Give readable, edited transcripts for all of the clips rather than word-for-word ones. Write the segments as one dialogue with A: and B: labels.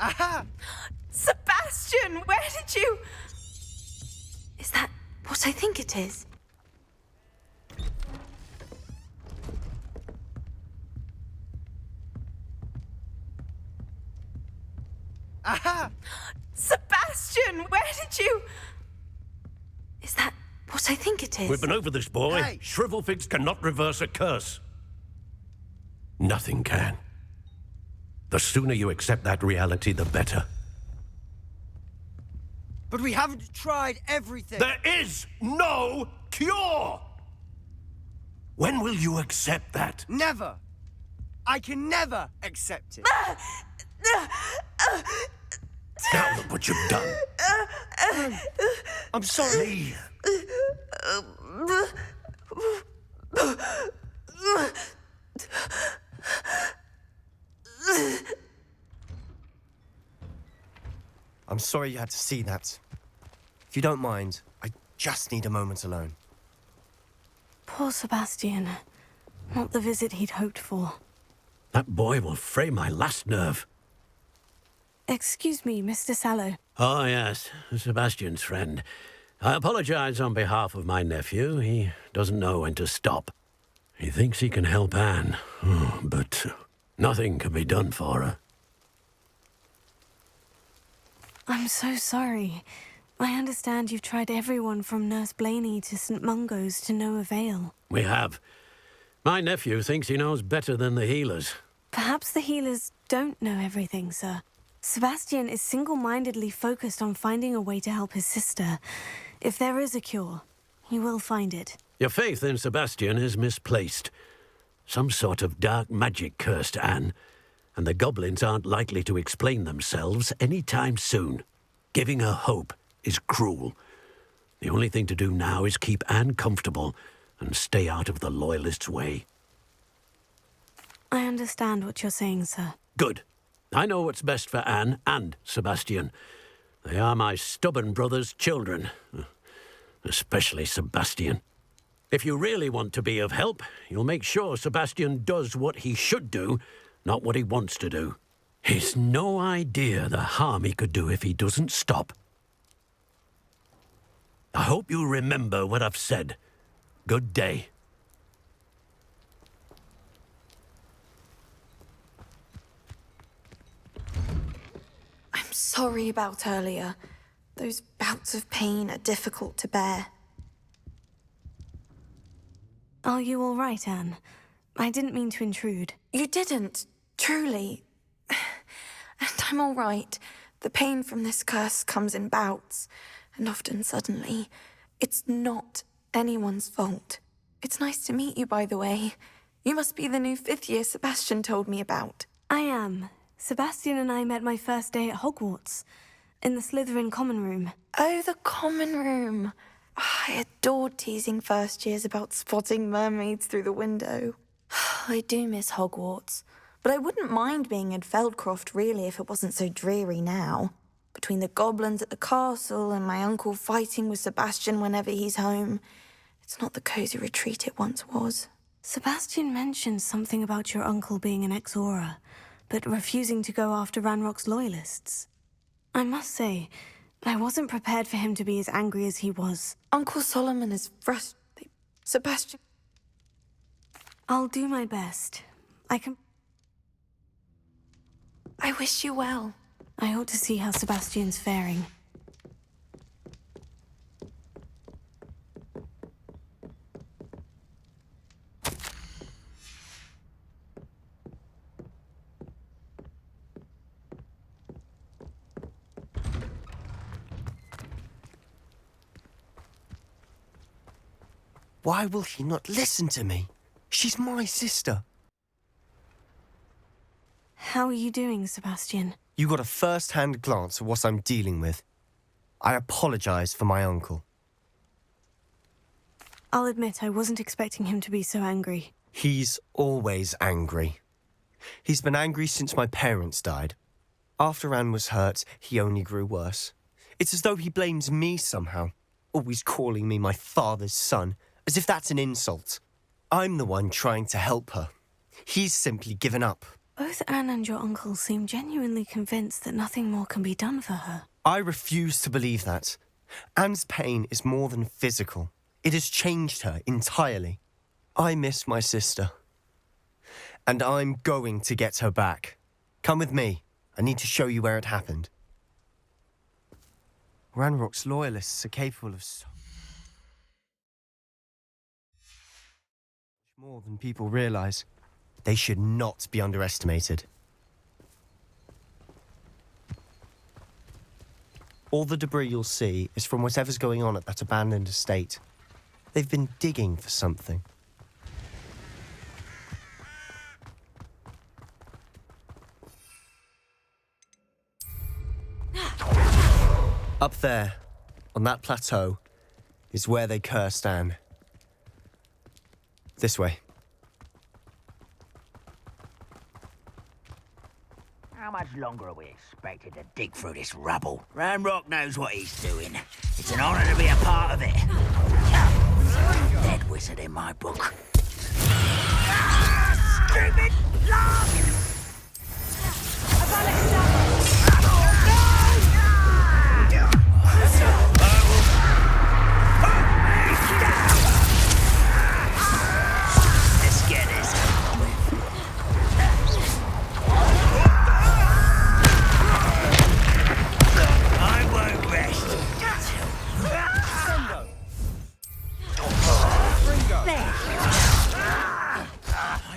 A: Aha!
B: Sebastian, where did you... Is that what I think it is?
A: Aha!
B: Sebastian, where did you... Is that what I think it is?
C: We've been over this, boy.
A: Hey.
C: Shrivelfigs cannot reverse a curse. Nothing can. The sooner you accept that reality, the better.
A: But we haven't tried everything.
C: There is no cure! When will you accept that?
A: Never. I can never accept it.
C: Now look what you've done.
A: I'm sorry.
C: Leave.
A: I'm sorry you had to see that. If you don't mind, I just need a moment alone.
B: Poor Sebastian. Not the visit he'd hoped for.
C: That boy will fray my last nerve.
B: Excuse me, Mr. Sallow.
C: Oh, yes, Sebastian's friend. I apologize on behalf of my nephew. He doesn't know when to stop. He thinks he can help Anne, but nothing can be done for her.
B: I'm so sorry. I understand you've tried everyone from Nurse Blaney to St. Mungo's to no avail.
C: We have. My nephew thinks he knows better than the healers.
B: Perhaps the healers don't know everything, sir. Sebastian is single-mindedly focused on finding a way to help his sister. If there is a cure, he will find it.
C: Your faith in Sebastian is misplaced. Some sort of dark magic cursed Anne, and the goblins aren't likely to explain themselves any time soon. Giving her hope is cruel. The only thing to do now is keep Anne comfortable and stay out of the Loyalists' way.
B: I understand what you're saying, sir.
C: Good. I know what's best for Anne and Sebastian. They are my stubborn brother's children. Especially Sebastian. If you really want to be of help, you'll make sure Sebastian does what he should do, not what he wants to do. He's no idea the harm he could do if he doesn't stop. I hope you remember what I've said. Good day.
B: I'm sorry about earlier. Those bouts of pain are difficult to bear. Are you all right, Anne? I didn't mean to intrude. You didn't, truly. And I'm all right. The pain from this curse comes in bouts, and often suddenly. It's not anyone's fault. It's nice to meet you, by the way. You must be the new 5th year Sebastian told me about. I am. Sebastian and I met my first day at Hogwarts, in the Slytherin common room. Oh, the common room. I adored teasing first years about spotting mermaids through the window. I do miss Hogwarts, but I wouldn't mind being in Feldcroft, really, if it wasn't so dreary now. Between the goblins at the castle and my uncle fighting with Sebastian whenever he's home, it's not the cosy retreat it once was. Sebastian mentioned something about your uncle being an ex-Auror, but refusing to go after Ranrock's Loyalists. I must say, I wasn't prepared for him to be as angry as he was. Uncle Solomon is frustrated. Sebastian... I'll do my best. I wish you well. I ought to see how Sebastian's faring.
A: Why will he not listen to me? She's my sister.
B: How are you doing, Sebastian?
A: You got a first-hand glance at what I'm dealing with. I apologize for my uncle.
B: I'll admit I wasn't expecting him to be so angry.
A: He's always angry. He's been angry since my parents died. After Anne was hurt, he only grew worse. It's as though he blames me somehow, always calling me my father's son, as if that's an insult. I'm the one trying to help her. He's simply given up.
B: Both Anne and your uncle seem genuinely convinced that nothing more can be done for her.
A: I refuse to believe that. Anne's pain is more than physical. It has changed her entirely. I miss my sister. And I'm going to get her back. Come with me. I need to show you where it happened. Ranrock's loyalists are capable of so much more than people realize. They should not be underestimated. All the debris you'll see is from whatever's going on at that abandoned estate. They've been digging for something. Up there, on that plateau, is where they cursed Anne. This way.
D: How much longer are we expected to dig through this rubble? Ranrock knows what he's doing. It's an honor to be a part of it. Dead wizard in my book. Stupid lark! Let's get this over with. I won't rest.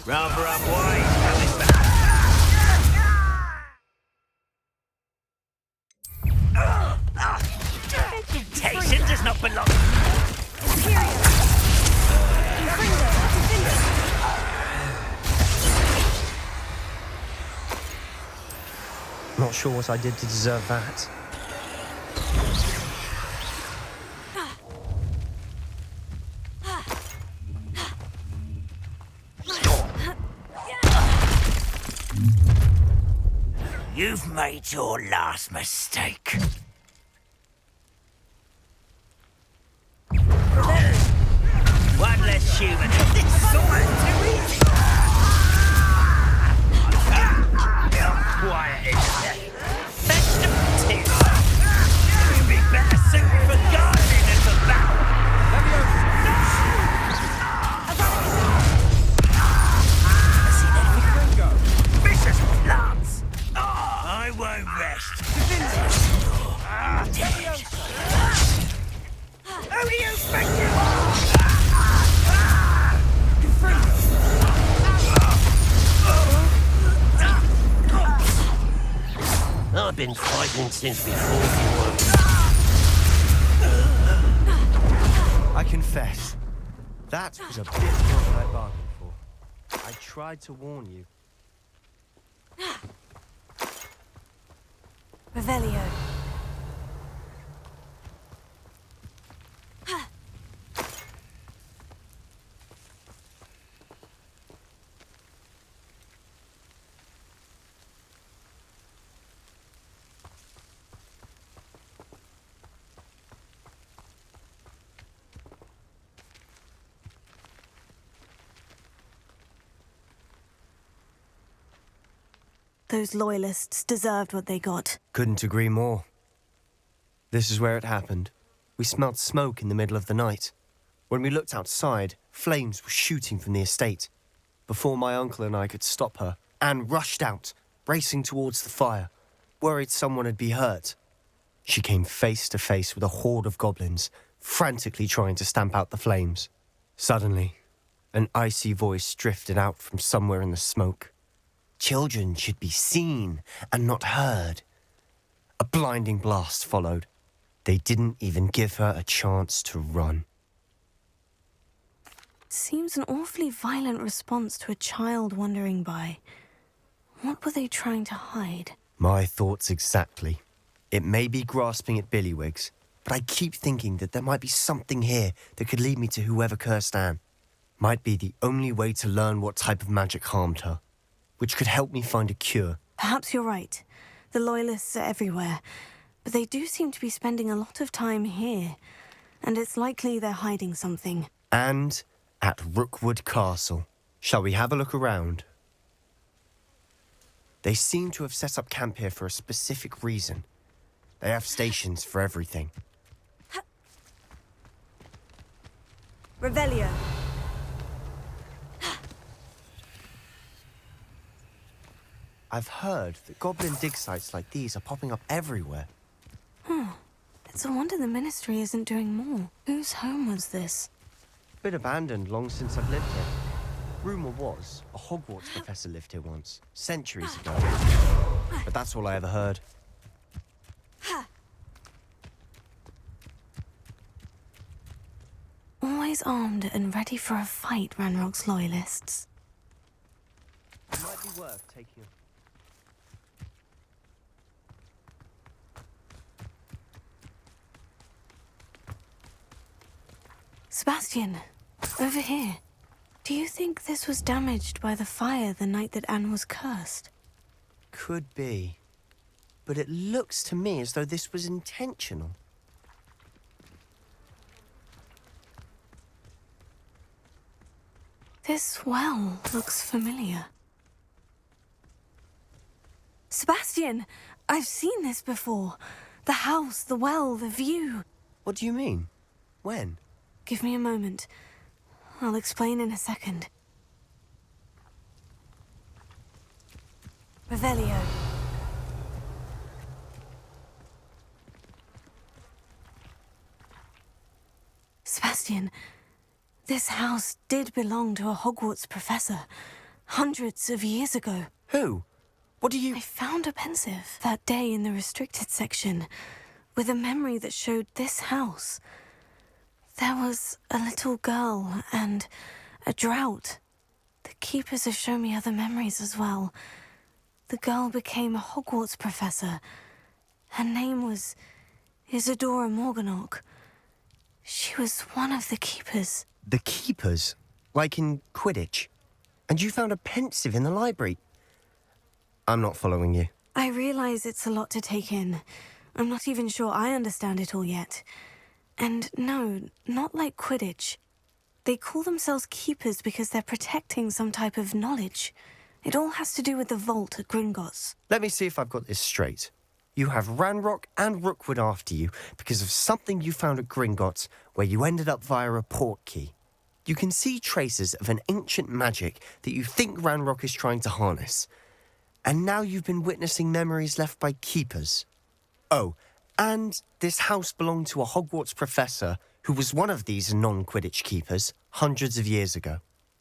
D: Rather unwise coming back. Temptation does not belong.
A: Not sure what I did to deserve that.
D: You've made your last mistake. One less human. This is all too easy. Quiet is there. Vegetable tea. You'd be better suited for gardening than for battle. Vicious plants. I won't rest. Who do you think you are?
C: I've been fighting since before you were.
A: I confess, that was a bit more than I bargained for. I tried to warn you.
B: Revelio. Those loyalists deserved what they got.
A: Couldn't agree more. This is where it happened. We smelled smoke in the middle of the night. When we looked outside, flames were shooting from the estate. Before my uncle and I could stop her, Anne rushed out, racing towards the fire, worried someone had been hurt. She came face to face with a horde of goblins, frantically trying to stamp out the flames. Suddenly, an icy voice drifted out from somewhere in the smoke. Children should be seen and not heard. A blinding blast followed. They didn't even give her a chance to run.
B: Seems an awfully violent response to a child wandering by. What were they trying to hide?
A: My thoughts exactly. It may be grasping at Billywigs, but I keep thinking that there might be something here that could lead me to whoever cursed Anne. Might be the only way to learn what type of magic harmed her, which could help me find a cure.
B: Perhaps you're right. The Loyalists are everywhere, but they do seem to be spending a lot of time here, and it's likely they're hiding something.
A: And at Rookwood Castle. Shall we have a look around? They seem to have set up camp here for a specific reason. They have stations for everything.
B: Revelio.
A: I've heard that goblin dig sites like these are popping up everywhere.
B: It's a wonder the Ministry isn't doing more. Whose home was this?
A: Been abandoned long since I've lived here. Rumour was a Hogwarts professor lived here once, centuries ago. But that's all I ever heard.
B: Always armed and ready for a fight, Ranrock's loyalists.
A: It might be worth taking a...
B: Sebastian, over here. Do you think this was damaged by the fire the night that Anne was cursed?
A: Could be. But it looks to me as though this was intentional.
B: This well looks familiar. Sebastian! I've seen this before. The house, the well, the view.
A: What do you mean? When?
B: Give me a moment. I'll explain in a second. Revelio. Sebastian, this house did belong to a Hogwarts professor, hundreds of years ago.
A: Who? What do you...
B: I found a pensive that day in the restricted section, with a memory that showed this house. There was a little girl and a drought. The keepers have shown me other memories as well. The girl became a Hogwarts professor. Her name was Isadora Morganach. She was one of the keepers.
A: The keepers? Like in Quidditch? And you found a pensive in the library? I'm not following you.
B: I realize it's a lot to take in. I'm not even sure I understand it all yet. And no, not like Quidditch. They call themselves keepers because they're protecting some type of knowledge. It all has to do with the vault at Gringotts.
A: Let me see if I've got this straight. You have Ranrock and Rookwood after you because of something you found at Gringotts where you ended up via a port key. You can see traces of an ancient magic that you think Ranrock is trying to harness. And now you've been witnessing memories left by keepers. Oh, and this house belonged to a Hogwarts professor who was one of these non-Quidditch keepers hundreds of years ago.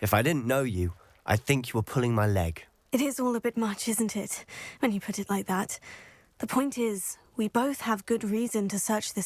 A: If I didn't know you, I'd think you were pulling my leg.
B: It is all a bit much, isn't it, when you put it like that? The point is, we both have good reason to search this